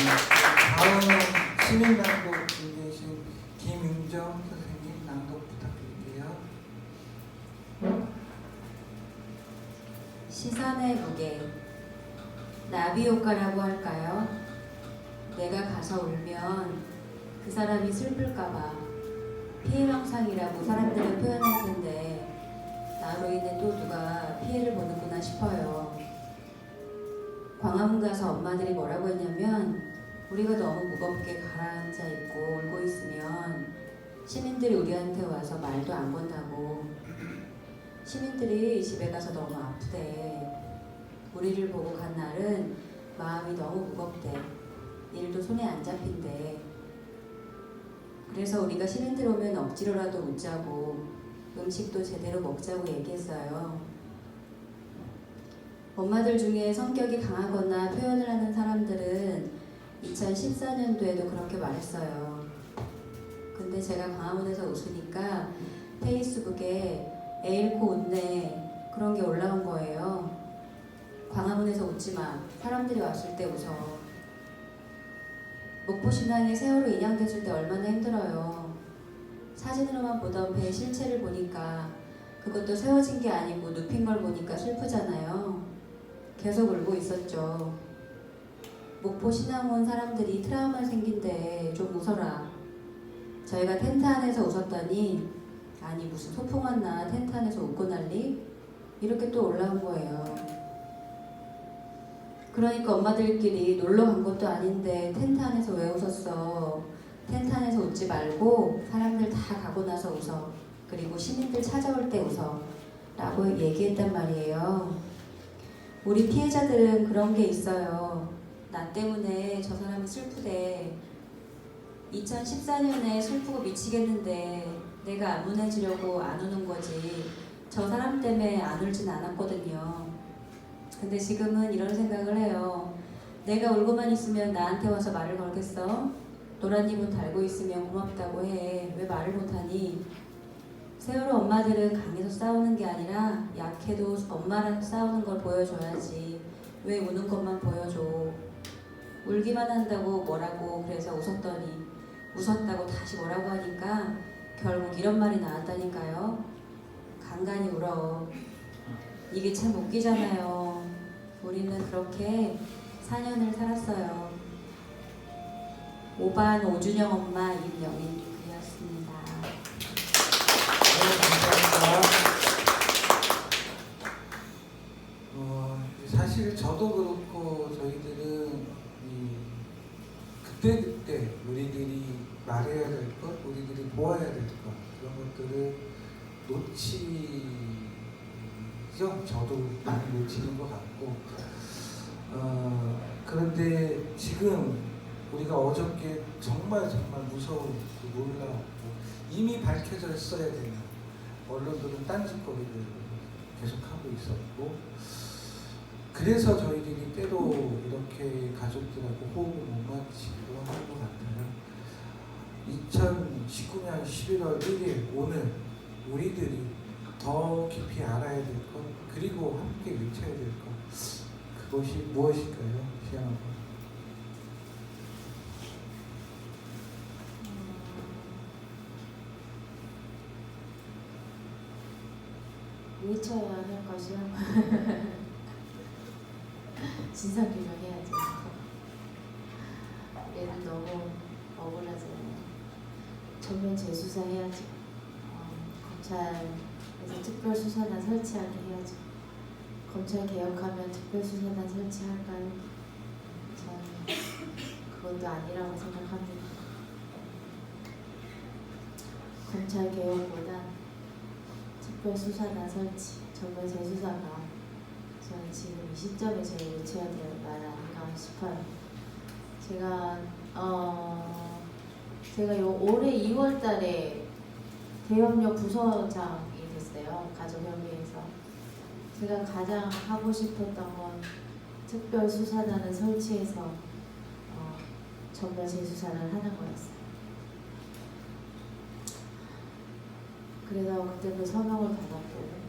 다음 시민당국 준비하신 김윤정 선생님 낭독 부탁드릴게요. 시선의 무게, 나비 효과라고 할까요? 내가 가서 울면 그 사람이 슬플까봐 피해망상이라고 사람들은 표현할 텐데 나로 인해 또 누가 피해를 보는구나 싶어요. 광화문 가서 엄마들이 뭐라고 했냐면 우리가 너무 무겁게 가라앉아 있고 울고 있으면 시민들이 우리한테 와서 말도 안 건다고. 시민들이 집에 가서 너무 아프대. 우리를 보고 간 날은 마음이 너무 무겁대. 일도 손에 안 잡힌대. 그래서 우리가 시민들 오면 억지로라도 웃자고 음식도 제대로 먹자고 얘기했어요. 엄마들 중에 성격이 강하거나 표현을 하는 사람들은 2014년도에도 그렇게 말했어요. 근데 제가 광화문에서 웃으니까 페이스북에 애 잃고 웃네 그런 게 올라온 거예요. 광화문에서 웃지 마. 사람들이 왔을 때 웃어. 목포신앙이 세월호 인양됐을 때 얼마나 힘들어요. 사진으로만 보던 배의 실체를 보니까 그것도 세워진 게 아니고 눕힌 걸 보니까 슬프잖아요. 계속 울고 있었죠. 목포신앙 온 사람들이 트라우마 생긴데 좀 웃어라. 저희가 텐트 안에서 웃었더니 아니 무슨 소풍 왔나 텐트 안에서 웃고 난리? 이렇게 또 올라온 거예요. 그러니까 엄마들끼리 놀러 간 것도 아닌데 텐트 안에서 왜 웃었어? 텐트 안에서 웃지 말고 사람들 다 가고 나서 웃어. 그리고 시민들 찾아올 때 웃어. 라고 얘기했단 말이에요. 우리 피해자들은 그런 게 있어요. 나 때문에 저 사람이 슬프대. 2014년에 슬프고 미치겠는데 내가 안 운해지려고 안 우는 거지. 저 사람 때문에 안 울진 않았거든요. 근데 지금은 이런 생각을 해요. 내가 울고만 있으면 나한테 와서 말을 걸겠어? 노란 입은 달고 있으면 고맙다고 해. 왜 말을 못하니? 세월호 엄마들은 강해서 싸우는 게 아니라 약해도 엄마랑 싸우는 걸 보여줘야지. 왜 우는 것만 보여줘? 울기만 한다고 뭐라고 그래서 웃었더니 웃었다고 다시 뭐라고 하니까 결국 이런 말이 나왔다니까요. 간간히 울어. 이게 참 웃기잖아요. 우리는 그렇게 4년을 살았어요. 5반 오준영 엄마 임영인이었습니다. 네, 감사합니다. 사실 저도 그렇고 저희들은 그때그때 우리들이 말해야 될 것, 우리들이 보아야 될 것, 그런 것들을 놓치죠. 저도 많이 놓치는 것 같고, 그런데 지금 우리가 어저께 정말 무서운 놀라웠고 이미 밝혀져 있어야 되는 언론들은 딴짓거리를 계속하고 있었고, 그래서 저희들이 때로 이렇게 가족들하고 호흡을 못 맞추기도 하는 것 같아요. 2019년 11월 1일 오늘 우리들이 더 깊이 알아야 될 것, 그리고 함께 외쳐야 될 것, 그것이 무엇일까요? 시향하고. 외쳐야 할 것이요? 진상규명해야죠. 얘는 너무 억울하잖아요. 전면 재수사해야죠. 검찰에서 특별수사단 설치하게 해야죠. 검찰 개혁하면 특별수사단 설치할까요? 저는 그것도 아니라고 생각합니다. 검찰 개혁보다 특별수사단 설치, 전면 재수사가 저는 지금 이 시점에 제일 외쳐야 될 말 아닌가 싶어요. 제가 올해 2월달에 대협력 부서장이 됐어요. 가족협의회에서. 제가 가장 하고 싶었던 건 특별수사단을 설치해서 전면 재수사를 하는 거였어요. 그래서 그때 그 서명을 받았고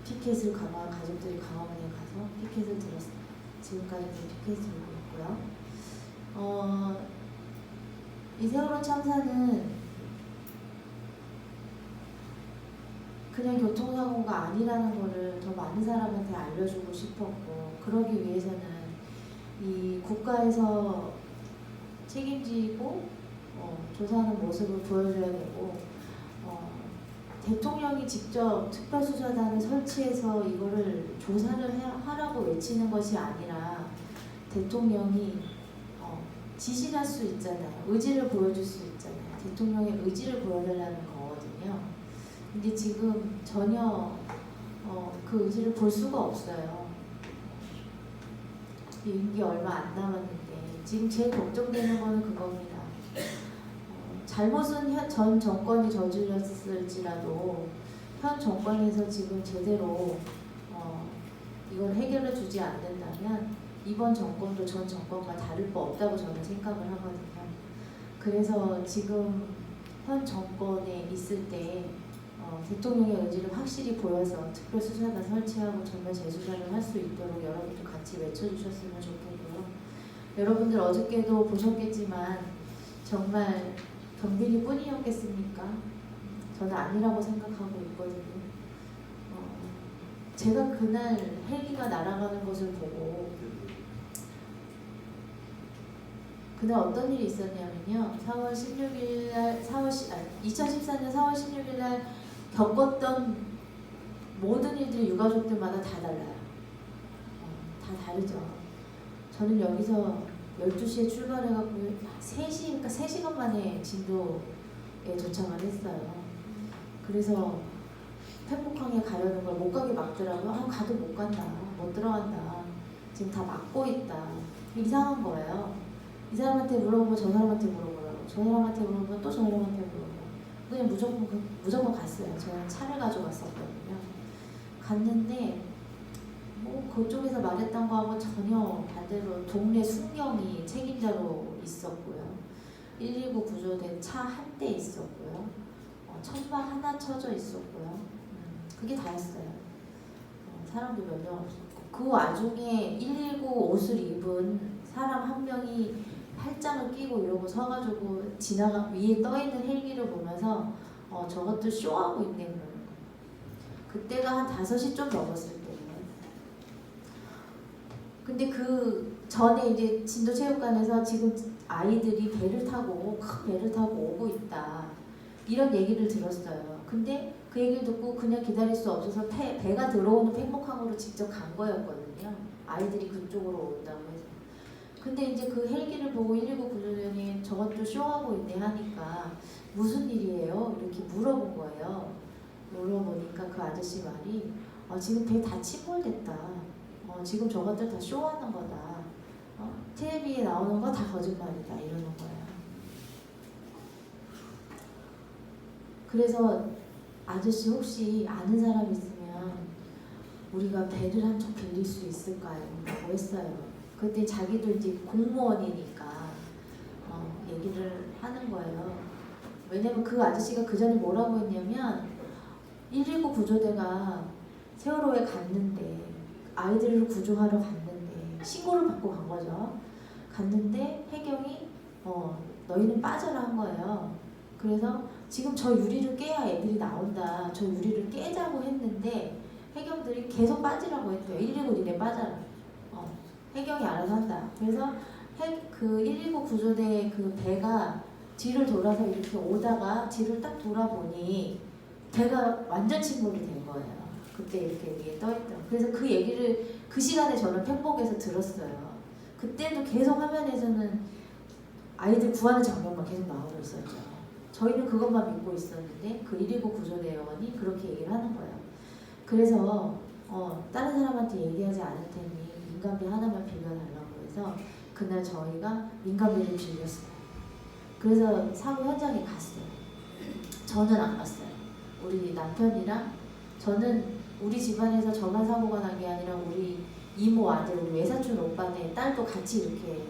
피켓을 가족들이 강화문에 가서 피켓을 들었어요. 지금까지 피켓을 들고 있고요. 이 세월호 참사는 그냥 교통사고가 아니라는 거를 더 많은 사람한테 알려주고 싶었고, 그러기 위해서는 이 국가에서 책임지고 조사하는 모습을 보여줘야 되고, 대통령이 직접 특별수사단을 설치해서 이거를 조사를 하라고 외치는 것이 아니라 대통령이 지시할 수 있잖아요. 의지를 보여줄 수 있잖아요. 대통령의 의지를 보여달라는 거거든요. 근데 지금 전혀 그 의지를 볼 수가 없어요. 임기 얼마 안 남았는데 지금 제일 걱정되는 거는 그겁니다. 잘못은 전 정권이 저질렀을지라도 현 정권에서 지금 제대로 이걸 해결해 주지 않는다면 이번 정권도 전 정권과 다를 바 없다고 저는 생각을 하거든요. 그래서 지금 현 정권에 있을 때 대통령의 의지를 확실히 보여서 특별수사단 설치하고 전면 재수사를 할 수 있도록 여러분도 같이 외쳐주셨으면 좋겠고요. 여러분들 어저께도 보셨겠지만 정말 경비리 뿐이었겠습니까? 저는 아니라고 생각하고 있거든요. 제가 그날 헬기가 날아가는 것을 보고 그날 어떤 일이 있었냐면요. 2014년 4월 16일 날 겪었던 모든 일들이 유가족들마다 다 달라요. 다 다르죠. 저는 여기서 12시에 출발해갖고 3시니까 3시간 만에 진도에 도착을 했어요. 그래서 팽목항에 가려는 걸 못 가게 막더라고요. 가도 못 간다. 못 들어간다. 지금 다 막고 있다. 이상한 거예요. 이 사람한테 물어보면 저 사람한테 물어보라고. 저 사람한테 물어보면 또 저 사람한테 물어보라고. 그냥 무조건 갔어요. 저는 차를 가져갔었거든요. 갔는데 뭐 그쪽에서 말했던 거하고 전혀 반대로 동네 순경이 책임자로 있었고요. 119 구조된 차 한 대 있었고요. 천막 하나 쳐져 있었고요. 그게 다였어요. 사람도 몇 명 없었고. 그 와중에 119 옷을 입은 사람 한 명이 팔짱을 끼고 이러고 서가지고 위에 떠있는 헬기를 보면서 저것들 쇼하고 있네 그러는 거예요. 그때가 한 5시 좀 넘었을 때예요. 근데 그 전에 이제 진도체육관에서 지금 아이들이 큰 배를 타고 오고 있다 이런 얘기를 들었어요. 근데 그 얘기를 듣고 그냥 기다릴 수 없어서 배가 들어오는 팽목항으로 직접 간 거였거든요. 아이들이 그쪽으로 온다고 해서. 근데 이제 그 헬기를 보고 119 구조대원이 저것도 쇼하고 있네 하니까 무슨 일이에요? 이렇게 물어본 거예요. 물어보니까 그 아저씨 말이 지금 배 다 침몰됐다. 지금 저것들 다 쇼하는 거다. 텔레비에 나오는 거 다 거짓말이다. 이러는 거예요. 그래서 아저씨 혹시 아는 사람 있으면 우리가 배를 한 척 빌릴 수 있을까요? 라고 했어요. 그때 자기도 이제 공무원이니까 얘기를 하는 거예요. 왜냐면 그 아저씨가 그 전에 뭐라고 했냐면 119 구조대가 세월호에 갔는데 아이들을 구조하러 갔는데 신고를 받고 간 거죠. 갔는데 해경이 너희는 빠져라 한 거예요. 그래서 지금 저 유리를 깨야 애들이 나온다. 저 유리를 깨자고 했는데 해경들이 계속 빠지라고 했대요. 119 니네 빠져라. 해경이 알아서 한다. 그래서 그 119 구조대 그 배가 뒤를 돌아서 이렇게 오다가 뒤를 딱 돌아보니 배가 완전 침몰이 된 거예요. 그때 이렇게 위에 떠있던. 그래서 그 얘기를 그 시간에 저는 팽목에서 들었어요. 그때도 계속 화면에서는 아이들 구하는 장면만 계속 나오고 있었죠. 저희는 그것만 믿고 있었는데 그 119 구조대원이 그렇게 얘기를 하는 거예요. 그래서 다른 사람한테 얘기하지 않을 테니 민간비 하나만 빌려달라고 해서 그날 저희가 민간비를 빌렸어요. 그래서 사고 현장에 갔어요. 저는 안 갔어요. 우리 남편이랑 저는 우리 집안에서 저만 사고가 난 게 아니라 우리 이모 아들, 우리 외사촌 오빠네 딸도 같이 이렇게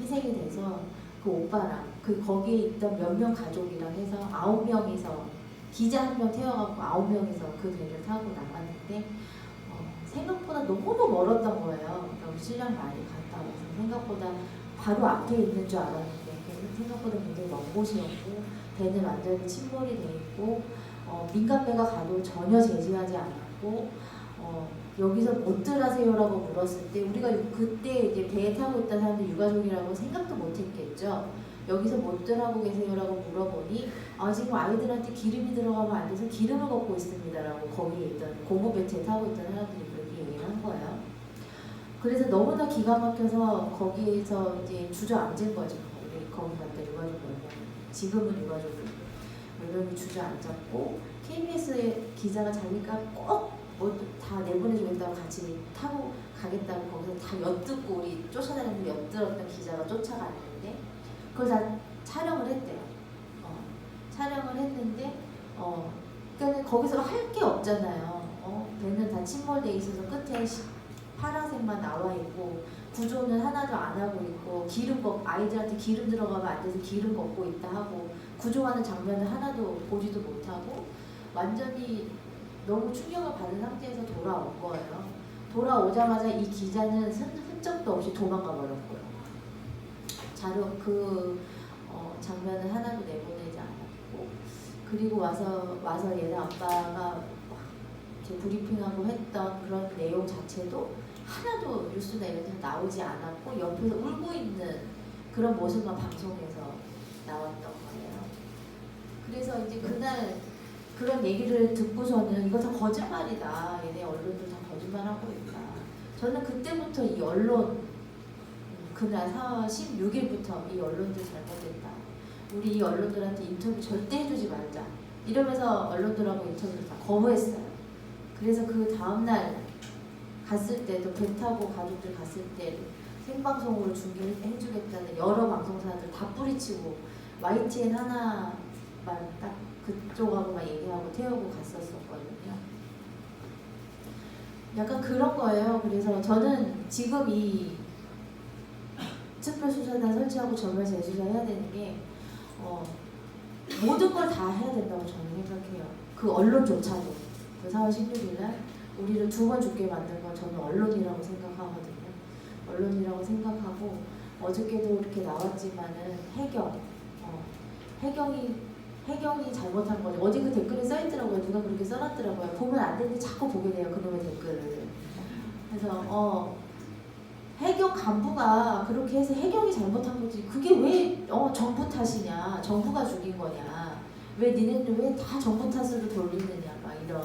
희생이 돼서 그 오빠랑 거기에 있던 몇 명 가족이랑 해서 9명이서 기자 한 명 태워갖고 9명이서 그 배를 타고 나갔는데 생각보다 너무 멀었던 거예요. 그러니까 신랑 많이 갔다 와서 생각보다 바로 앞에 있는 줄 알았는데 생각보다 굉장히 먼 곳이었고 배는 완전히 침몰이 돼 있고 민간배가 가도 전혀 제지하지 않았고 여기서 못들 하세요라고 물었을 때 우리가 그때 이제 배에 타고 있던 사람들 유가족이라고 생각도 못했겠죠. 여기서 못들 하고 계세요라고 물어보니 지금 아이들한테 기름이 들어가면 안 돼서 기름을 먹고 있습니다라고 거기에 있던 고무배트에 타고 있던 사람들이 그렇게 얘기를 한 거예요. 그래서 너무나 기가 막혀서 거기에서 이제 주저앉은 거죠. 우리 거기 갔다 유가족 몇 명, 지금은 유가족이고 몇 명이 주저앉았고 KBS 기자가 자기가 꼭 뭐 다 내보내주겠다고 같이 타고 가겠다고 거기서 다 엿듣고 우리 쫓아다니면서 엿들었던 기자가 쫓아갔는데 그걸 다 촬영을 했대요. 촬영을 했는데 그러니까 거기서 할 게 없잖아요. 배는 다 침몰돼 있어서 끝에 파란색만 나와 있고 구조는 하나도 안 하고 있고 아이들한테 기름 들어가면 안 돼서 기름 걷고 있다 하고 구조하는 장면을 하나도 보지도 못하고 완전히 너무 충격을 받은 상태에서 돌아온 거예요. 돌아오자마자 이 기자는 흔적도 없이 도망가 버렸고요. 자료 장면을 하나도 내보내지 않았고 그리고 와서 얘네 아빠가 이렇게 브리핑하고 했던 그런 내용 자체도 하나도 뉴스나 이런 데서 나오지 않았고 옆에서 울고 있는 그런 모습만 방송에서 나왔던 거예요. 그래서 이제 그날 그런 얘기를 듣고서는 이거 다 거짓말이다. 얘네 언론들 다 거짓말하고 있다. 저는 그때부터 이 언론 그날 4월 16일부터 이 언론들 잘못했다. 우리 이 언론들한테 인터뷰 절대 해주지 말자. 이러면서 언론들하고 인터뷰를 다 거부했어요. 그래서 그 다음날 갔을 때도 배 타고 가족들 갔을 때 생방송으로 중계해주겠다는 여러 방송사들 다 뿌리치고 YTN 하나만 딱 그쪽하고만 얘기하고 태우고 갔었거든요. 약간 그런 거예요. 그래서 저는 지금 이 특별수사단 설치하고 전면 재수사 해야 되는 게 모든 걸 다 해야 된다고 저는 생각해요. 그 언론조차도 그 4월 16일날 우리를 2번 죽게 만든 건 저는 언론이라고 생각하거든요. 언론이라고 생각하고 어저께도 이렇게 나왔지만은 해경이 잘못한 거죠. 어제 그 댓글에 써있더라고요. 누가 그렇게 써놨더라고요. 보면 안 되는데 자꾸 보게 돼요. 그놈의 댓글을. 그래서 해경 간부가 그렇게 해서 해경이 잘못한 거지. 그게 왜 정부 탓이냐. 정부가 죽인 거냐. 왜 니네들 왜 다 정부 탓으로 돌리느냐. 막 이런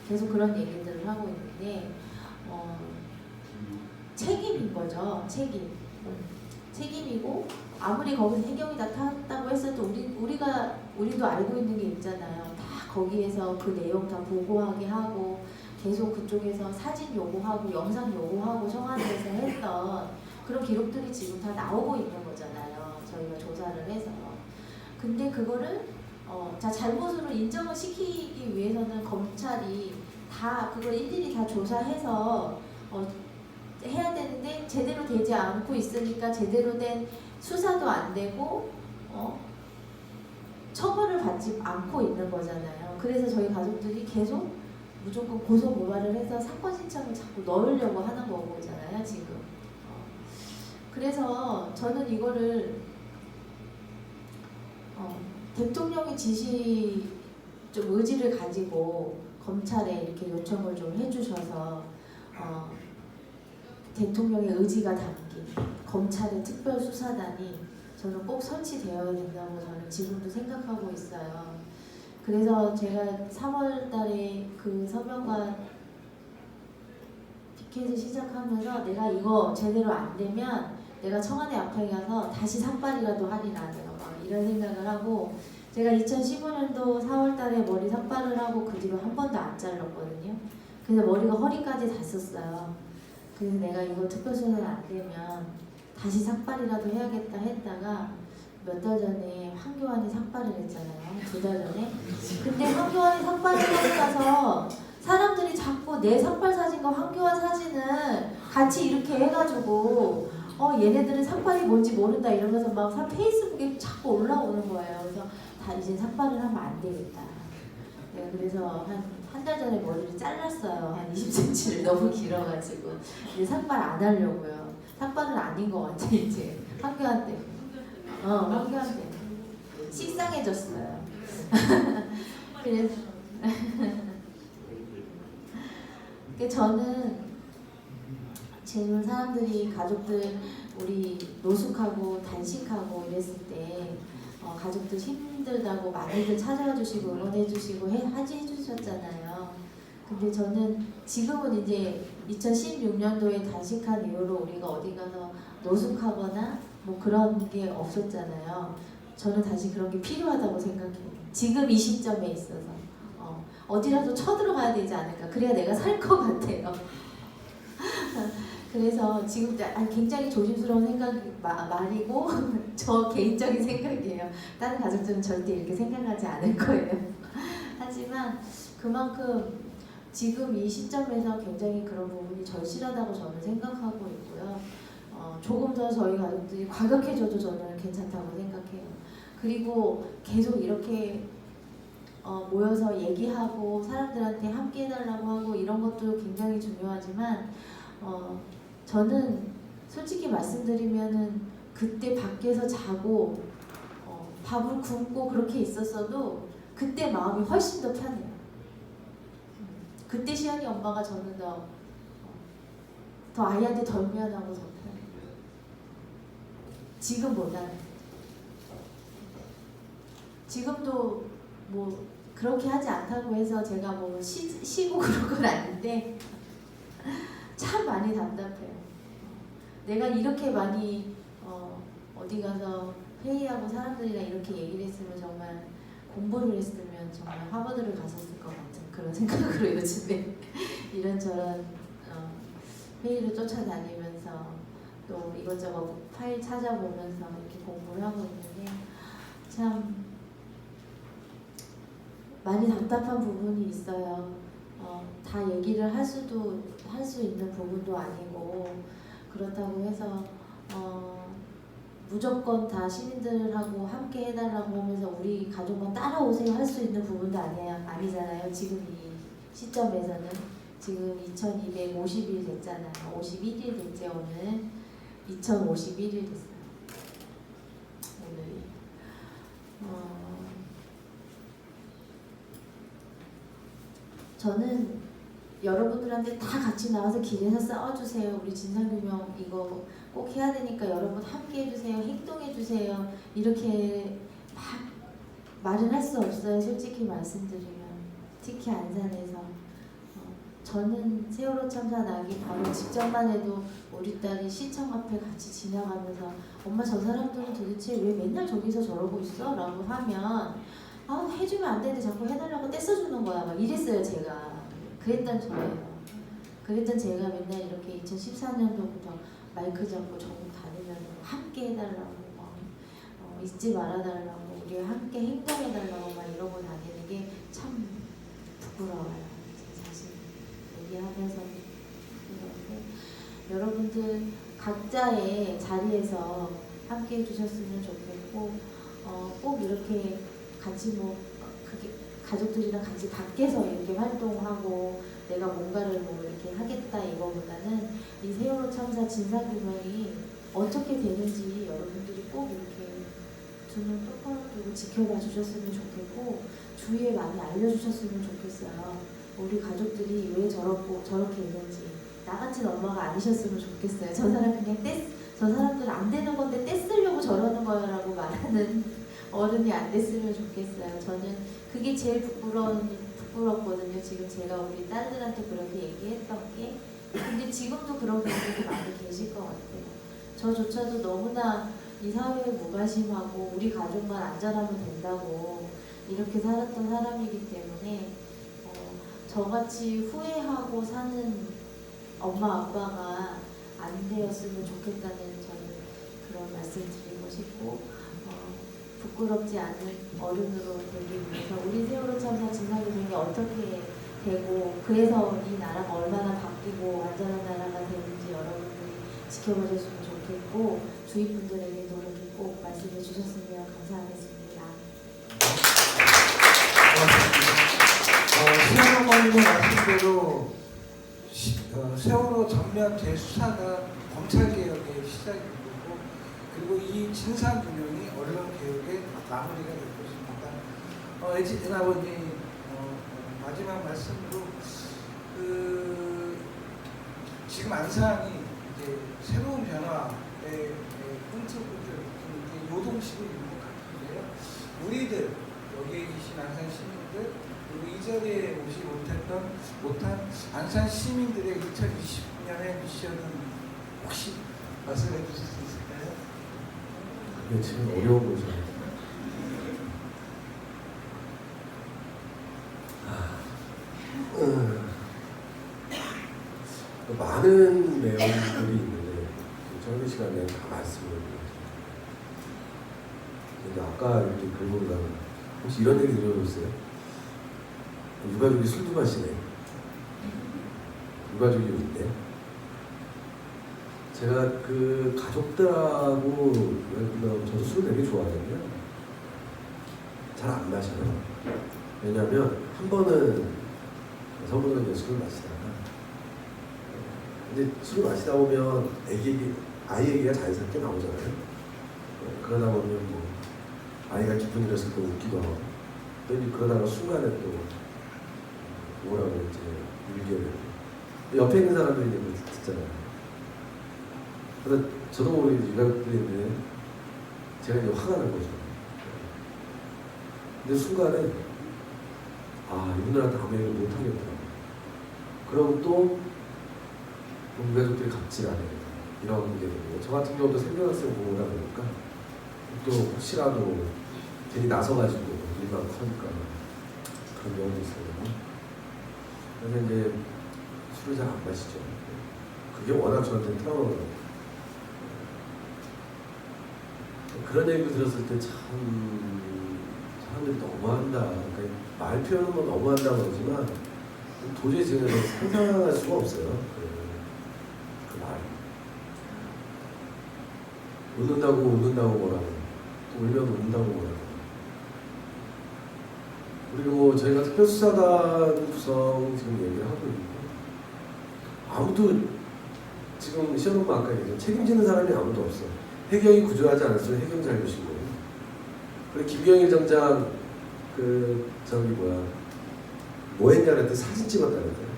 계속 그런 얘기들을 하고 있는데 책임인 거죠. 책임이고 아무리 거기서 해경이 나타났다고 했어도 우리도 알고 있는 게 있잖아요. 다 거기에서 그 내용 다 보고하게 하고 계속 그쪽에서 사진 요구하고 영상 요구하고 청와대에서 했던 그런 기록들이 지금 다 나오고 있는 거잖아요. 저희가 조사를 해서. 근데 그거를 잘못으로 인정을 시키기 위해서는 검찰이 다 그걸 일일이 다 조사해서 해야 되는데 제대로 되지 않고 있으니까 제대로 된 수사도 안 되고 처벌을 받지 않고 있는 거잖아요. 그래서 저희 가족들이 계속 무조건 고소 고발을 해서 사건 신청을 자꾸 넣으려고 하는 거잖아요, 지금. 그래서 저는 이거를 대통령의 지시 좀 의지를 가지고 검찰에 이렇게 요청을 좀 해주셔서 대통령의 의지가 담긴 검찰의 특별수사단이 저는 꼭 설치되어야 된다고 저는 지금도 생각하고 있어요. 그래서 제가 3월 달에 그 서명관 피켓을 시작하면서 내가 이거 제대로 안 되면 내가 청와대 앞에 가서 다시 삭발이라도 하리라 내가 막 이런 생각을 하고 제가 2015년도 4월 달에 머리 삭발을 하고 그 뒤로 한 번도 안 잘랐거든요. 그래서 머리가 허리까지 닿았어요. 그래서 내가 이거 특별수사가 안 되면 다시 삭발이라도 해야겠다 했다가 몇 달 전에 황교안이 삭발을 했잖아요. 2달 전에. 근데 황교안이 삭발을 하고 나서 사람들이 자꾸 내 삭발 사진과 황교안 사진을 같이 이렇게 해가지고 얘네들은 삭발이 뭔지 모른다 이러면서 막 페이스북에 자꾸 올라오는 거예요. 그래서 다 이제 삭발을 하면 안 되겠다. 내가 그래서 한 한 달 전에 머리를 잘랐어요. 한 20cm를 너무 길어가지고. 이제 삭발 안 하려고요. 삭발은 아닌 것 같아 이제. 학교한테. 학교한테. 식상해졌어요. 그래서 저는 지금 사람들이 가족들 우리 노숙하고 단식하고 이랬을 때 가족들 힘들다고 많이들 찾아와 주시고 응원해 주시고 해주셨잖아요. 근데 저는 지금은 이제 2016년도에 단식한 이후로 우리가 어디 가서 노숙하거나 뭐 그런 게 없었잖아요. 저는 다시 그런 게 필요하다고 생각해요. 지금 이 시점에 있어서 어디라도 쳐들어가야 되지 않을까. 그래야 내가 살 것 같아요. 그래서 지금 굉장히 조심스러운 말이고 저 개인적인 생각이에요. 다른 가족들은 절대 이렇게 생각하지 않을 거예요. 하지만 그만큼 지금 이 시점에서 굉장히 그런 부분이 절실하다고 저는 생각하고 있고요. 조금 더 저희 가족들이 과격해져도 저는 괜찮다고 생각해요. 그리고 계속 이렇게 모여서 얘기하고 사람들한테 함께 해달라고 하고 이런 것도 굉장히 중요하지만 저는 솔직히 말씀드리면은 그때 밖에서 자고 밥을 굶고 그렇게 있었어도 그때 마음이 훨씬 더 편해요. 그때 시연이 엄마가 저는 더 아이한테 덜 미안하고 더 편해요. 지금보다는. 지금도 뭐 그렇게 하지 않다고 해서 제가 뭐 쉬고 그런 건 아닌데 참 많이 답답해요. 내가 이렇게 많이 어디 가서 회의하고 사람들이랑 이렇게 얘기를 했으면 정말 공부를 했으면 정말 하버드를 갔었을 것 같은 그런 생각으로 요즘에 이런저런 회의를 쫓아다니면서 또 이것저것 파일 찾아보면서 이렇게 공부를 하고 있는데 참 많이 답답한 부분이 있어요. 다 얘기를 할 수 있는 부분도 아니고 그렇다고 해서 무조건 다 시민들하고 함께 해달라고 하면서 우리 가족만 따라오세요 할 수 있는 부분도 아니잖아요. 지금 이 시점에서는 지금 2250일 됐잖아요. 51일 됐지 오늘. 2051일 됐어요. 오늘이. 저는 여러분들한테 다 같이 나와서 길에서 싸워주세요. 우리 진상규명 이거 꼭 해야 되니까 여러분 함께 해주세요. 행동해주세요. 이렇게 막 말은 할 수 없어요. 솔직히 말씀드리면. 특히 안산에서. 저는 세월호 참사 나기 바로 직전만 해도 우리 딸이 시청 앞에 같이 지나가면서 엄마 저 사람들은 도대체 왜 맨날 저기서 저러고 있어? 라고 하면 해주면 안 되는데 자꾸 해달라고 떼써주는 거야. 막 이랬어요 제가. 그랬던 저예요. 그랬던 제가 맨날 이렇게 2014년도부터 마이크 잡고 전국 다니면서 함께 해달라고 잊지 말아달라고 우리 함께 행동해달라고 막 이러고 다니는 게 참 부끄러워요. 제 자신 얘기하면서 그런데 여러분들 각자의 자리에서 함께 해주셨으면 좋겠고 꼭 이렇게 같이 가족들이랑 같이 밖에서 이렇게 활동하고 내가 뭔가를 뭐 이렇게 하겠다 이거보다는 이 세월호 참사 진상규명이 어떻게 되는지 여러분들이 꼭 이렇게 두 눈 똑바로 두고 지켜봐 주셨으면 좋겠고 주위에 많이 알려주셨으면 좋겠어요. 우리 가족들이 왜 저렇게 있는지 나같은 엄마가 아니셨으면 좋겠어요. 저 사람들 안 되는 건데 떼쓰려고 저러는 거라고 말하는 어른이 안 됐으면 좋겠어요. 저는 그게 제일 부끄럽거든요. 지금 제가 우리 딸들한테 그렇게 얘기했던 게. 근데 지금도 그런 분들이 많이 계실 것 같아요. 저조차도 너무나 이 사회에 무관심하고 우리 가족만 안전하면 된다고 이렇게 살았던 사람이기 때문에 저같이 후회하고 사는 엄마 아빠가 안 되었으면 좋겠다는 저는 그런 말씀 드리고 싶고 부끄럽지 않은 어른으로 되기 위해서 우리 세월호 참사 진상규명이 어떻게 되고 그래서 이 나라가 얼마나 바뀌고 안전한 나라가 되는지 여러분들이 지켜보셨으면 좋겠고 주위 분들에게도 이렇게 꼭 말씀해 주셨으면 감사하겠습니다. 시원어머니 이사님의 말씀대로 세월호 전면 재수사가 검찰개혁의 시작인 거고, 그리고 이 진상규명이 언론개혁의 마무리가 될 것입니다. 에진 아버님 마지막 말씀으로 지금 안산이 이제 새로운 변화의 꿈틀꿈틀 요동식을 이루는 것 같은데요. 우리들 여기에 계신 안산 시민들, 그리고 이 자리에 오지 못한 안산 시민들의 2020년의 미션은 혹시 말씀해 주실 수 있을까요? 그게 지금 어려운 거죠. 많은 내용들이 있는데 짧은 시간에 다 말씀을 드리겠습니다. 근데 아까 이렇게 글 보다가 혹시 이런 얘기 들어보셨어요? 유가족이 술도 마시네. 유가족이 있대. 제가 그 가족들하고 저도 술 되게 좋아하거든요. 잘 안 마셔요. 왜냐면 한 번은 서부는 이제 술을 마시다가 근데 술을 마시다 보면 아이 얘기가 자연스럽게 나오잖아요. 그러다 보면 뭐 아이가 기쁜 일 했을 때 웃기도 하고 또 그러다가 순간에 또 뭐라고 이제 울게 되고 옆에 있는 사람들이 이제 듣잖아요. 그래서 저도 모르게 유가족들인데 제가 이제 화가 난 거죠. 근데 순간에 이분들한테 아무 얘기를 못 하겠더라고요. 그럼 또 유가족들이 갑질하네 이런 게 되고, 저 같은 경우도 생존학생 공부다 보니까 또 혹시라도 괜히 나서가지고 일만 커니까 그런 경우도 있어요. 그래서 이제 술을 잘 안 마시죠. 그게 워낙 저한테 트라우마거든요. 그런 얘기를 들었을 때 참 사람들이 너무한다. 그러니까 말 표현은 뭐 너무한다고 그러지만 도저히 지금 상상할 수가 없어요. 그 말. 웃는다고 뭐라고. 또 울면 웃는다고 뭐라고. 그리고 저희가 특별수사단 구성 지금 얘기를 하고 있고, 아무도 지금 시험은 아까 얘기했죠. 책임지는 사람이 아무도 없어. 해경이 구조하지 않았으면 해경 잘못인 거예요. 그리고 김경일 정장 뭐 했냐 그랬더니 사진 찍었다 그랬더니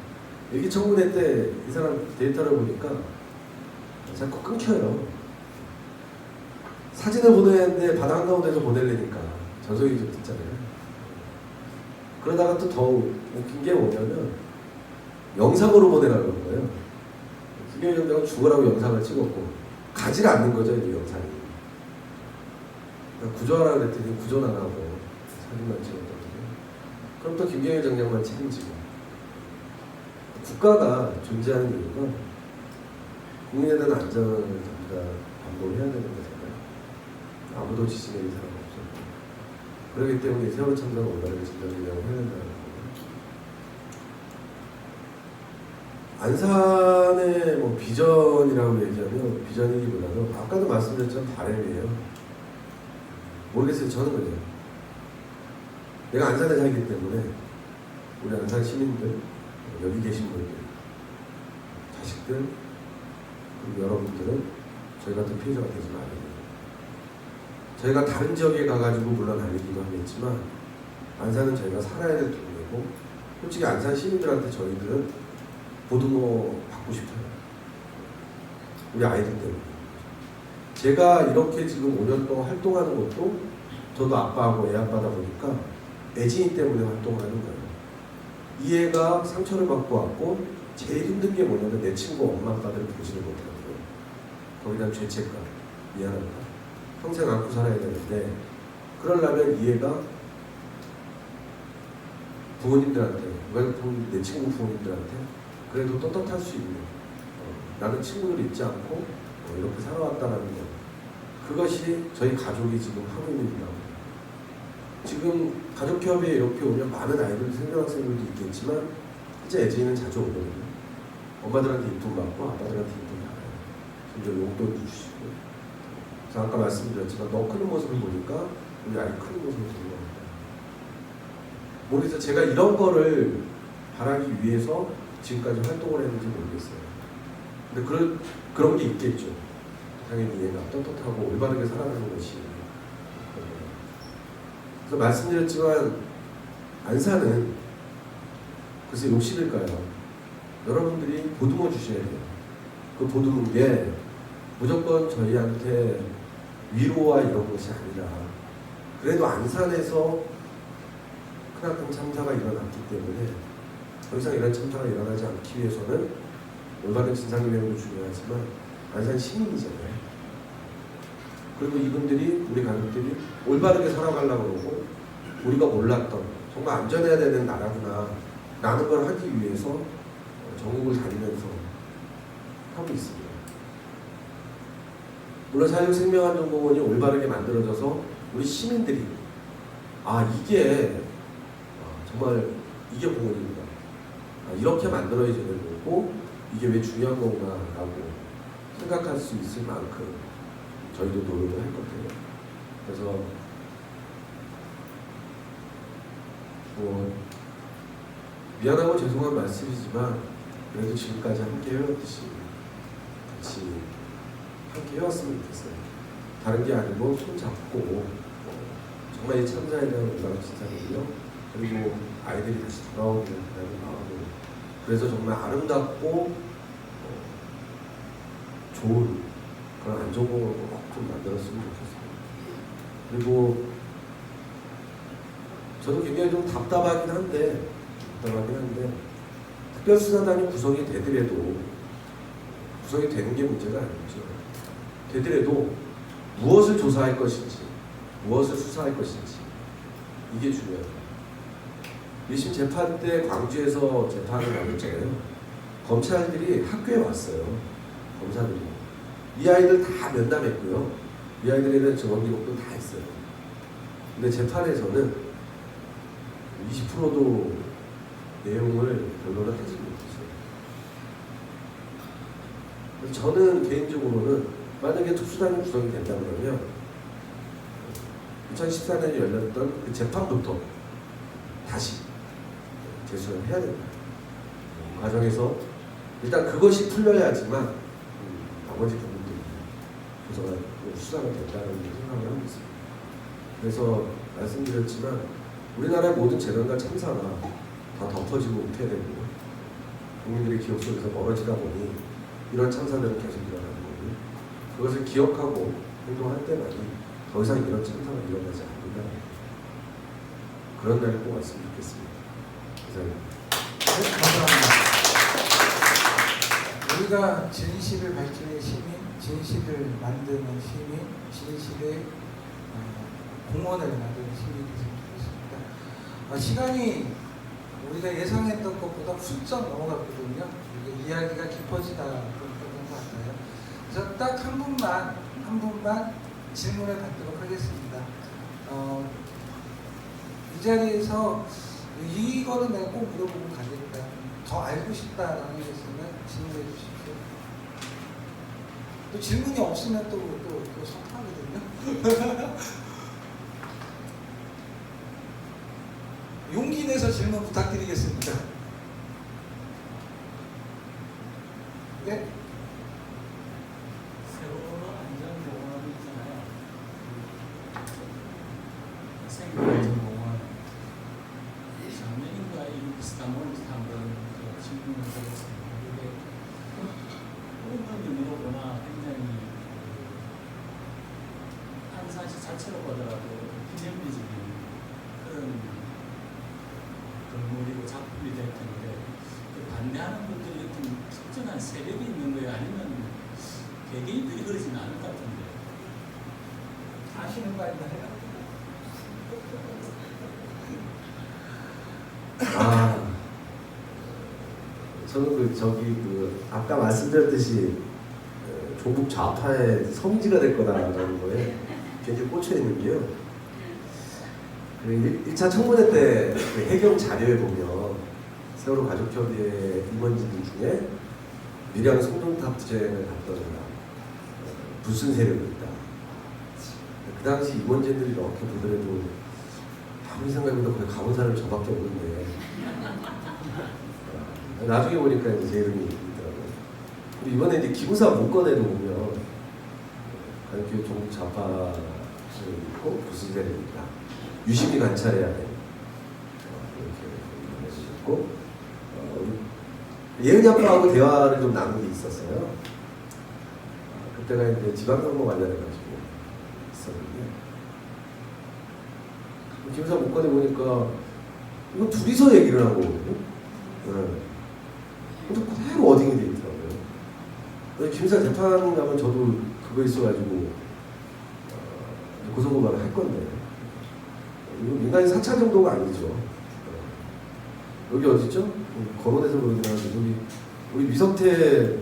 일기청문회 때 이 사람 데이터를 보니까 자꾸 끊겨요. 사진을 보내는데 바다 한가운데서 보내려니까 전송이 좀 듣잖아요. 그러다가 또 더 웃긴 게 뭐냐면 영상으로 보내라고 그런 거예요. 김경일 정장은 죽으라고 영상을 찍었고 가지를 않는 거죠, 이 영상이. 구조하라 그랬더니 구조는 안 하고 사진만 찍었거든요. 그럼 또 김경일 정장만 책임지고. 국가가 존재하는 이유가 국민에 대한 안전을 전부 다 담보해야 되는 거잖아요. 아무도 지시 내린 사람 없었고. 그렇기 때문에 세월호 참사가 올바르게 진정되려고 해야 된다는 거예요. 안산의 뭐 비전이라고 얘기하면 비전이기보다는 아까도 말씀드렸지만 바람이에요. 모르겠어요. 저는 그래요. 내가 안산에 살기 때문에 우리 안산 시민들, 여기 계신 분들, 자식들, 그리고 여러분들은 저희 같은 피해자가 되지 말아야 돼요. 저희가 다른 지역에 가가지고 물론 알리기도 하겠지만 안산은 저희가 살아야 될 동네고, 솔직히 안산 시민들한테 저희들은 보듬어 받고 싶어요. 우리 아이들 때문에. 제가 이렇게 지금 5년 동안 활동하는 것도 저도 아빠하고 애 아빠다 보니까 애진이 때문에 활동을 하는 거예요. 이 애가 상처를 받고 왔고 제일 힘든 게 뭐냐면 내 친구 엄마 아빠들을 보지를 못하는 거예요. 거기다 죄책감, 미안하다. 평생 안고 살아야 되는데 그러려면 이 애가 부모님들한테, 내 친구 부모님들한테 그래도 떳떳할 수 있는 나는 친구들 잊지 않고 이렇게 살아왔다라는 거, 그것이 저희 가족이 지금 하고 있는 일이라고. 지금 가족협의회 이렇게 오면 많은 아이들, 생존학생들도 있겠지만 진짜 애진이는 자주 오거든요. 엄마들한테 인품 받고 아빠들한테 인품 받아요. 심지어 용돈도 주시고. 그래서 아까 말씀드렸지만 너 크는 모습을 보니까 우리 아이 크는 모습을 보는 겁니다. 모르겠어요. 제가 이런 거를 바라기 위해서 지금까지 활동을 했는지 모르겠어요. 근데 그런 게 있겠죠. 당연히 얘가 떳떳하고 올바르게 살아가는 것이. 그래서 말씀드렸지만 안사는 글쎄 욕심일까요? 여러분들이 보듬어 주셔야 돼요. 그 보듬은 게 무조건 저희한테 위로와 이런 것이 아니라 그래도 안산에서 크나큰 참사가 일어났기 때문에 더 이상 이런 참사가 일어나지 않기 위해서는 올바른 진상규명도 중요하지만 안산 시민이잖아요. 그리고 이분들이 우리 가족들이 올바르게 살아가려고 그러고 우리가 몰랐던 정말 안전해야 되는 나라구나 라는 걸 하기 위해서 전국을 다니면서 하고 있습니다. 물론 사육생명안전공원이 올바르게 만들어져서 우리 시민들이 이게 정말 이게 공원입니다. 이렇게 만들어야 되는 거고 이게 왜 중요한 건가 라고 생각할 수 있을 만큼 저희도 노력을 할 거예요. 그래서 미안하고 죄송한 말씀이지만 그래도 지금까지 함께 해왔듯이 같이 함께 해왔으면 좋겠어요. 다른 게 아니고 손잡고 정말 이 참사에 대한 올바른 진상이고요. 그리고 아이들이 다시 돌아오기를 바라는 마음으로 그래서 정말 아름답고 좋은 그런 안전공원을 꼭 좀 만들었으면 좋겠어요. 그리고 저도 굉장히 좀 답답하긴 한데 특별수사단이 구성이 되더라도 구성이 되는 게 문제가 아니죠. 되더라도 무엇을 조사할 것인지 무엇을 수사할 것인지 이게 중요해요. 1심 재판 때 광주에서 재판을 나눴잖아요. 검찰들이 학교에 왔어요. 검사들이. 이 아이들 다 면담했고요. 이 아이들에 대한 증언 기록도 다 했어요. 근데 재판에서는 20%도 내용을 변론을 하지 못했어요. 저는 개인적으로는 만약에 특수단이 구성이 된다 그러면 2014년에 열렸던 그 재판부터 다시 재수를 해야 된다. 과정에서 일단 그것이 풀려야지만 나머지 부분들이 조사가 수사가 된다는 생각을 하고 있습니다. 그래서 말씀드렸지만 우리나라의 모든 재난과 참사가 다 덮어지고 은폐되고 국민들의 기억 속에서 멀어지다 보니 이런 참사들은 계속 일어나는 거고요. 그것을 기억하고 행동할 때만이 더 이상 이런 참사가 일어나지 않는다. 그런 날이 꼭 왔으면 좋겠습니다. 감사합니다. 우리가 진실을 밝히는 시민, 진실을 만드는 시민, 진실의 공헌을 만드는 시민이 됐으면 좋겠습니다. 시간이 우리가 예상했던 것보다 훌쩍 넘어갔거든요. 이게 이야기가 깊어지다 보는 것 같아요. 그래서 딱 한 분만 질문을 받도록 하겠습니다. 이 자리에서 이거는 내가 꼭 물어보고 가겠다. 더 알고 싶다라는 게 있으면 질문해 주십시오. 또 질문이 없으면 또 속하거든요. 용기 내서 질문 부탁드리겠습니다. 네? 세월호 안전공원 있잖아요. 생활안전공원 작년인가 이 비슷한 걸 한번 질문을 드렸습니다. 이게 어떤 의미로 보나 굉장히 안산시 자체로 보더라도 기념비적인 그런 건물이고 작품이 될 텐데 반대하는 분들이 어떤 특정한 세력이 있는 거예요? 아니면 개개인들이 그러지는 않을 것 같은데 아시는 거 아닌가요? 저는 아까 말씀드렸듯이 조국 좌파의 성지가 될 거다라는 거에 굉장히 꽂혀 있는 게요. 1차 청문회 때 해경 자료에 보면 세월호 가족협의회 임원진들 중에 밀양 송동탑 투쟁을 갔던 불순 세력이 있다. 그 당시 임원진들이 이렇게 보더라도 아무리 생각해도 거기 가본 사람이 저밖에 없는데 나중에 보니까 이제 제 이름이 있더라고요. 그리고 이번에 이제 기부사 문건에도 보면 가르교 종북 좌파를 있고 부수세력입니다. 유심히 관찰해야 돼. 이렇게 해주셨고 예은이 아빠하고 대화를 좀 나눈 게 있었어요. 그때가 이제 지방선거 관련해가지고 있었는데 기부사 문건에 보니까 이거 둘이서 얘기를 하고 오거든요. 근데 그대로 워딩이 돼 있더라고요. 기부사 재판 가면 저도 그거 있어가지고 고소고발을 할 건데 이거 민간인 사찰 정도가 아니죠. 여기 어디죠? 거론해서 그러긴 하는데 저기 우리 미석태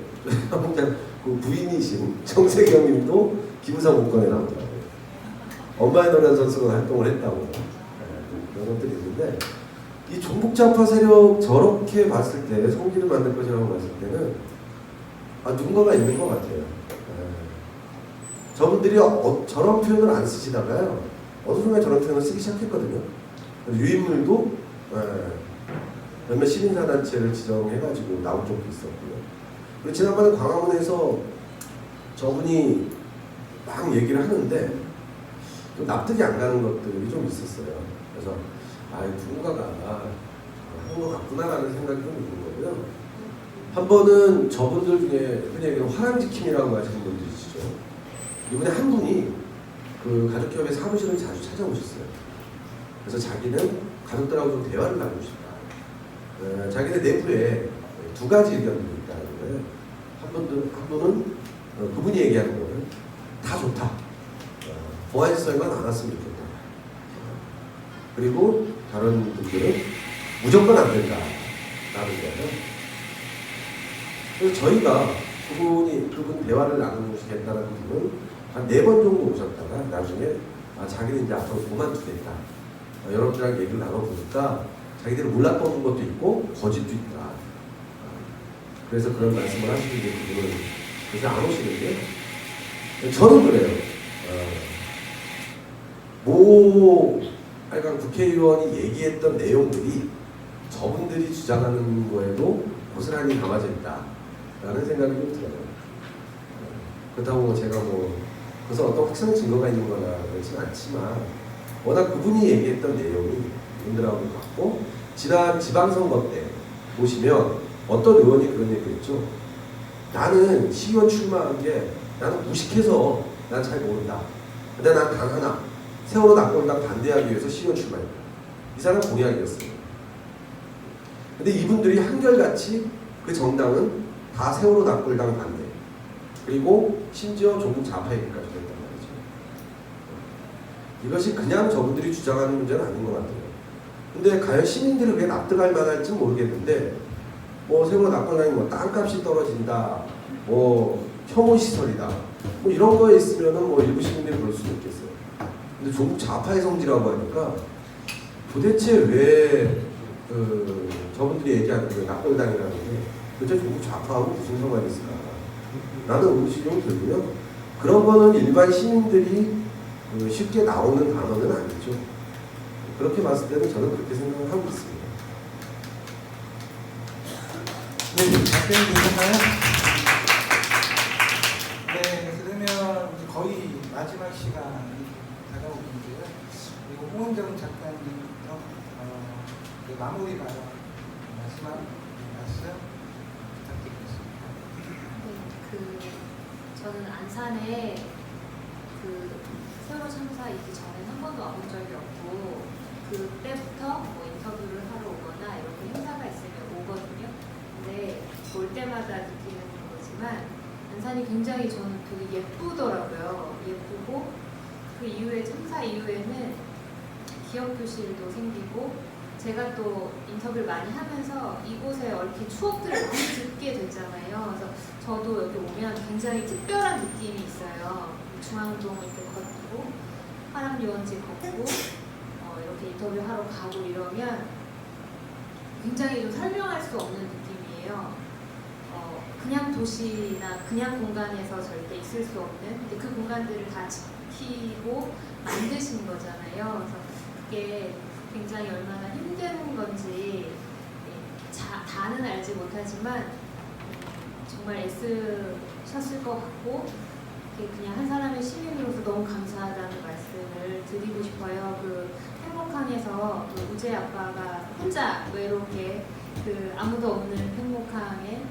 항상 그 부인이신 정세경님도 기부사 문건에 나오더라고요. 엄마의 노래 선수가 활동을 했다고 그런 것들이 있는데 이 종북좌파 세력 저렇게 봤을 때 성질을 만들 것이라고 봤을 때는 누군가가 있는 것 같아요. 저분들이 저런 표현을 안 쓰시다가요 어느 순간 저런 표현을 쓰기 시작했거든요. 유인물도 몇몇 시민사단체를 지정해가지고 나온 적도 있었고요. 그리고 지난번에 광화문에서 저분이 막 얘기를 하는데 좀 납득이 안 가는 것들이 좀 있었어요. 그래서 누군가가 하는 것 같구나라는 생각이 좀 있는 거고요. 한 번은 저분들 중에 흔히 얘기하는 화랑지킴이라고 하시는 분들이 있죠. 이번에 한 분이 그 가족협의 사무실을 자주 찾아오셨어요. 그래서 자기는 가족들하고 좀 대화를 나누고 싶다. 자기네 내부에 두 가지 의견들이 있다는 거예요. 한 분은 그분이 얘기하는 거는 다 좋다. 보안시설만 안 왔으면 좋겠다. 그리고 다른 분들은 무조건 안 된다. 라는 거예요. 그래서 저희가 그분 대화를 나누시겠다는 분은 한 4번 정도 오셨다가 나중에 자기는 이제 앞으로 그만두겠다. 여러분들랑 얘기를 나눠보니까 자기들이 몰랐던 것도 있고 거짓도 있다. 그래서 그런 말씀을 하시는데 그분은 그래서 안 오시는데 저는 그래요. 하여간 국회의원이 얘기했던 내용들이 저분들이 주장하는 거에도 고스란히 담아져 있다라는 생각이 좀 들어요. 그렇다고 제가 그래서 어떤 확실한 증거가 있는 거나 그렇지는 않지만 워낙 그분이 얘기했던 내용이 분들하고 같고 지난 지방선거 때 보시면 어떤 의원이 그런 얘기를 했죠. 나는 시의원 출마한 게 나는 무식해서 난 잘 모른다. 근데 난 단 하나 세월호 낙골당 반대하기 위해서 시의원 출마했다. 이 사람 공약이었어요. 근데 이분들이 한결같이 그 정당은 다 세월호 낙골당 반대. 그리고 심지어 종북 좌파 얘기까지 했단 말이죠. 이것이 그냥 저분들이 주장하는 문제는 아닌 것 같아요. 근데 과연 시민들이 왜 납득할 만할지 모르겠는데 세월호 낙골당이 땅값이 떨어진다, 혐오시설이다, 이런 거에 있으면은 일부 시민들이 그럴 수도 있겠어요. 근데 종북 좌파의 성지라고 하니까 도대체 왜 저분들이 얘기하는 그 낙골당이라는 게 도대체 종북 좌파하고 무슨 상관이 있을까? 라는 의문이 좀 들고요. 그런 거는 일반 시민들이 쉽게 나오는 단어는 아니죠. 그렇게 봤을 때는 저는 그렇게 생각을 하고 있습니다. 네, 답변이 되셨나요? 네, 그러면 이제 거의 마지막 시간이 다가오고 있는데요. 그리고 홍은정 작가님부터 마무리 발언, 마지막 말씀 부탁드리겠습니다. 저는 안산에 세월호 참사 있기 전에 한 번도 와본 적이 없고 그때부터 인터뷰를 하러 오거나 이렇게 행사가 있으면 오거든요. 근데 볼 때마다 느끼는 거지만 안산이 굉장히 저는 되게 예쁘더라고요. 예쁘고 그 이후에 참사 이후에는 기억 교실도 생기고 제가 또 인터뷰를 많이 하면서 이곳에 얽힌 추억들을 많이 듣게 되잖아요. 그래서 저도 여기 오면 굉장히 특별한 느낌이 있어요. 중앙동 이렇게 걷고 화랑유원지 걷고 이렇게 인터뷰하러 가고 이러면 굉장히 좀 설명할 수 없는 느낌이에요. 그냥 도시나 그냥 공간에서 절대 있을 수 없는 근데 그 공간들을 다 지키고 만드신 거잖아요. 그래서 그게 굉장히 얼마나 힘든 건지 다는 알지 못하지만 정말 애쓰셨을 것 같고 그냥 한 사람의 시민으로서 너무 감사하다는 말씀을 드리고 싶어요. 그 행복항에서 그 우재 아빠가 혼자 외롭게 그 아무도 없는 행복항에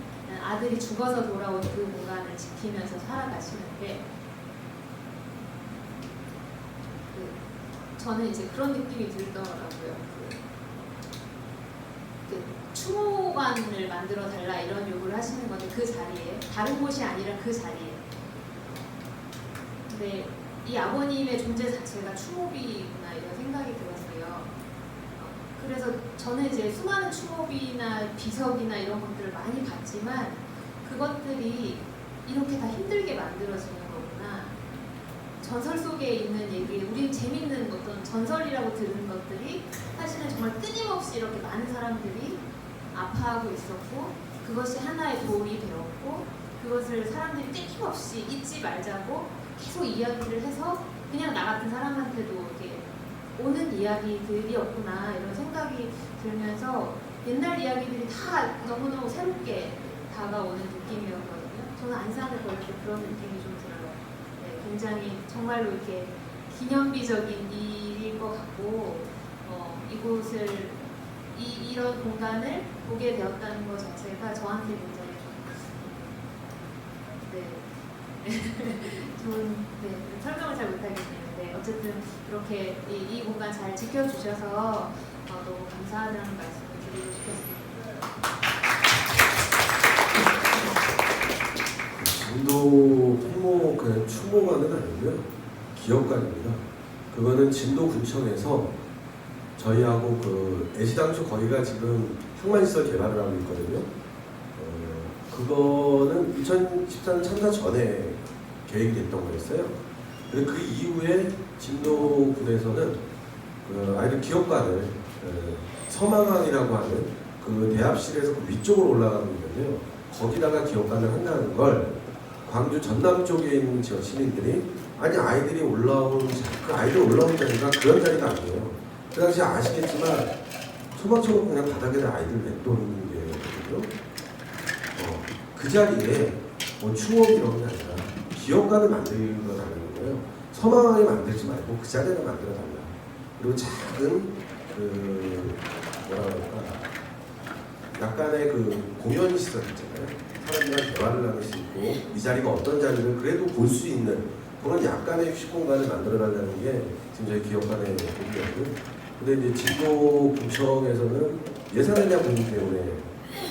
아들이 죽어서 돌아온 그 공간을 지키면서 살아가시는데 저는 이제 그런 느낌이 들더라고요. 그 추모관을 만들어 달라 이런 요구를 하시는 건데 그 자리에 다른 곳이 아니라 그 자리에 근데 이 아버님의 존재 자체가 추모비구나 이런 생각이 들었어요. 그래서 저는 이제 수많은 추모비나 비석이나 이런 것들을 많이 봤지만 그것들이 이렇게 다 힘들게 만들어지는 거구나. 전설 속에 있는 얘기, 우린 재밌는 어떤 전설이라고 들은 것들이 사실은 정말 끊임없이 이렇게 많은 사람들이 아파하고 있었고 그것이 하나의 돌이 되었고 그것을 사람들이 끊임없이 잊지 말자고 계속 이야기를 해서 그냥 나 같은 사람한테도 이렇게 오는 이야기들이었구나 이런 생각이 들면서 옛날 이야기들이 다 너무너무 새롭게 다가오는 느낌이었거든요. 저는 안산을 볼 때 그런 느낌이 좀 들어요. 네, 굉장히 정말로 이렇게 기념비적인 일일 것 같고 이곳을 이런 공간을 보게 되었다는 것 자체가 저한테 굉장히 좋은 설명을 잘 못하겠네요. 네, 어쨌든 이렇게 이 공간 잘 지켜주셔서 너무 감사하다는 말씀을 드리고 싶었습니다. 진도 풍모 그냥 추모관은 아니고요. 기업관입니다. 그거는 진도군청에서 저희하고 그 애시당초 거기가 지금 흉만시설 개발을 하고 있거든요. 그거는 2014년 참사 전에 계획이 됐던 거였어요. 그리고 그 이후에 진도군에서는 그 아이들 기업관을 서망항이라고 하는 그 대합실에서 그 위쪽으로 올라가고 있는데요. 거기다가 기업관을 한다는 걸 광주 전남 쪽에 있는 지역 시민들이 아니 아이들이 올라온 그 아이들 올라온 자리가 그런 자리가 아니에요. 그 당시에 아시겠지만 소방차로 그냥 바닥에다 아이들 냅두는 게거든요. 그 자리에 뭐 추억 이런 게 아니라 기업관을 만들어달라는 거예요. 서망하게 만들지 말고 그 자리를 만들어달라. 그리고 작은 그 뭐라 그럴까 약간의 그 공연 시설 있잖아요. 사람들이랑 대화를 나눌 수 있고 이 자리가 어떤 자리를 그래도 볼 수 있는 그런 약간의 휴식 공간을 만들어달라는 게 지금 저희 기업관의 얘기였고요. 근데 이제 진도구청에서는 예산에 대한 부분 때문에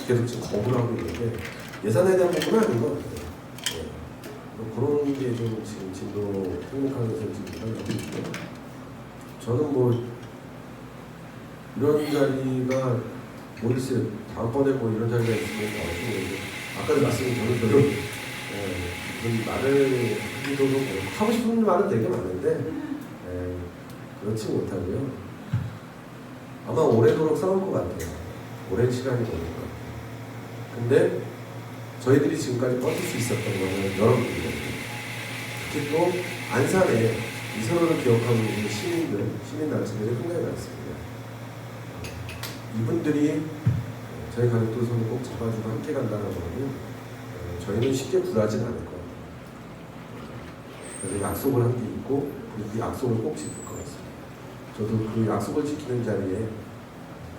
계속 지금 거부를 하고 있는데 예산에 대한 부분은 아닌 것 같아요. 네. 그런 게 좀 지금 진도 행복하면서 지금 하고 있고요. 저는 뭐 이런 자리가 모르겠어요. 다음번에 뭐 이런 자리가 있으면 더 하시는데 아까도 말씀드린 저는 별로 무슨 말을 하기도 하고 싶은 말은 되게 많은데 그렇지 못하고요. 아마 오래도록 싸울 것 같아요. 오랜 시간이 걸릴 것 같아요. 근데 저희들이 지금까지 버틸 수 있었던 거는 여러분들이거든요. 특히 또 안산에 이 서로를 기억하고 있는 시민 단체들이 굉장히 많습니다. 이분들이 저희 가족들 손을 꼭 잡아주고 함께 간다는 거는 저희는 쉽게 굴하진 않을 것 같아요. 그래서 약속을 한 게 있고 그 약속을 꼭 지킬 것 같습니다. 저도 그 약속을 지키는 자리에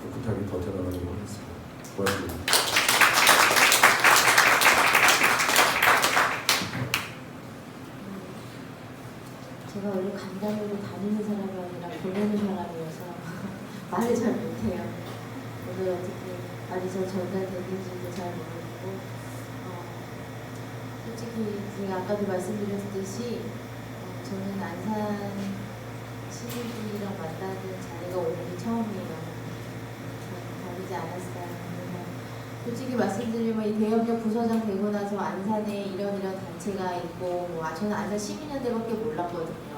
꿋꿋하게 버텨나가려고 하겠습니다. 고맙습니다. 제가 원래 간담회로 다니는 사람이 아니라 보내는 사람이어서 말을 잘 못해요. 오늘 어떻게 말이 잘 전달되는지도 잘 모르겠고 솔직히 제가 아까도 말씀드렸듯이 저는 안산 시민분이랑 만나는 자리가 오늘이 처음이에요. 다르지 않았어요. 솔직히 말씀드리면 이 대협력 부서장 되고 나서 안산에 이런 단체가 있고 저는 안산 시민연대밖에 몰랐거든요.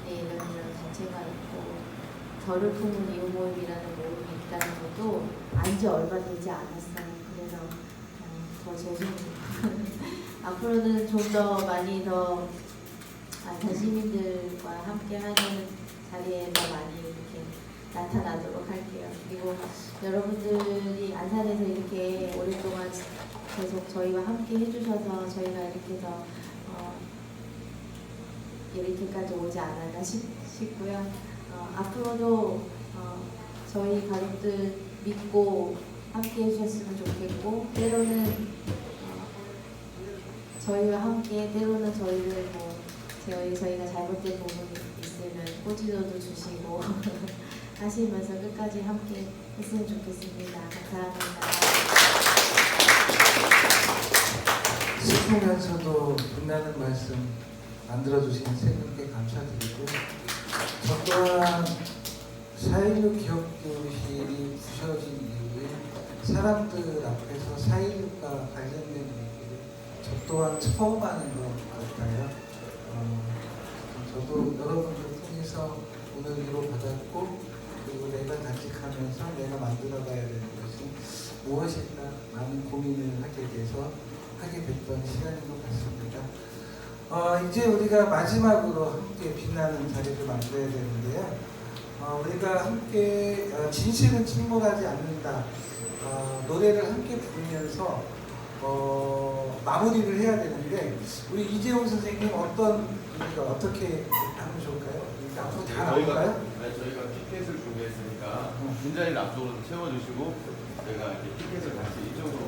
근데 이런 단체가 있고 저를 품은 이웃 모임이라는 모임이 있다는 것도 안지 얼마 되지 않았어요. 그래서 더 죄송합니다. 앞으로는 좀 더 많이 더 안산 시민들과 함께하는 자리에 더 많이 이렇게 나타나도록 할게요. 그리고 여러분들이 안산에서 이렇게 오랫동안 계속 저희와 함께 해주셔서 저희가 이렇게 해서 이렇게까지 오지 않았나 싶고요. 앞으로도 저희 가족들 믿고 함께 해주셨으면 좋겠고, 때로는 저희와 함께, 때로는 저희를 저희가 잘못된 부분이 있으면 꼬지도도 주시고 하시면서 끝까지 함께 했으면 좋겠습니다. 감사합니다. 슬프면서도 빛나는 말씀 만들어주신 세 분께 감사드리고, 저 또한 4.16 기억교실이 부서진 이후에 사람들 앞에서 4.16과 관련된 얘기를 저 또한 처음 하는 것 같아요. 저도 여러분들 통해서 오늘 위로받았고, 그리고 내가 단식하면서 내가 만들어가야 되는 것이 무엇일까 많은 고민을 하게 됐던 시간인 것 같습니다. 이제 우리가 마지막으로 함께 빛나는 자리를 만들어야 되는데요. 우리가 함께 진실은 침몰하지 않는다 노래를 함께 부르면서 마무리를 해야 되는데, 우리 이재용 선생님 우리가 어떻게 하면 좋을까요? 앞으로 다 나올까요? 저희가 티켓을 준비했으니까 빈자리를 앞쪽으로 채워주시고 저희가 이렇게 티켓을 같이 이쪽으로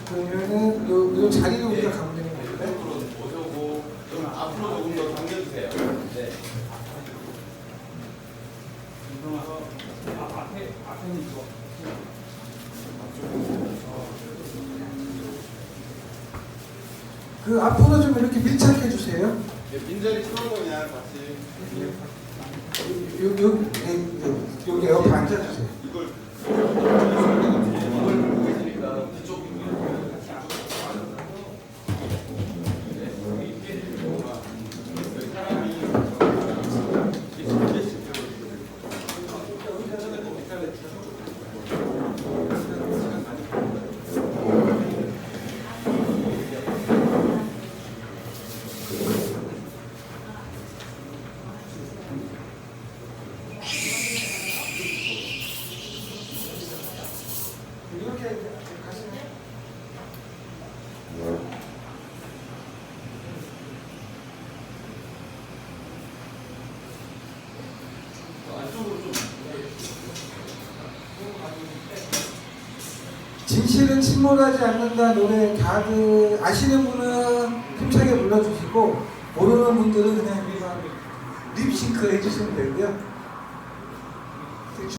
그러면은 요 자리로 우리가 가면 되는 건가요? 이쪽으로 오셔고 좀 앞으로 조금 더 당겨주세요. 네. 앞에는 좋아. 그 앞으로 좀 이렇게 밀착해 주세요. 네, 빈자리 채우고 그냥 같이 여기 옆에 앉아주세요. 이걸 보고 계시니까 뒤쪽 이렇게 가시면 진실은 침몰하지 않는다 노래 다들 아시는 분은 힘차게 불러주시고, 모르는 분들은 그냥 립싱크 해주시면 되고요.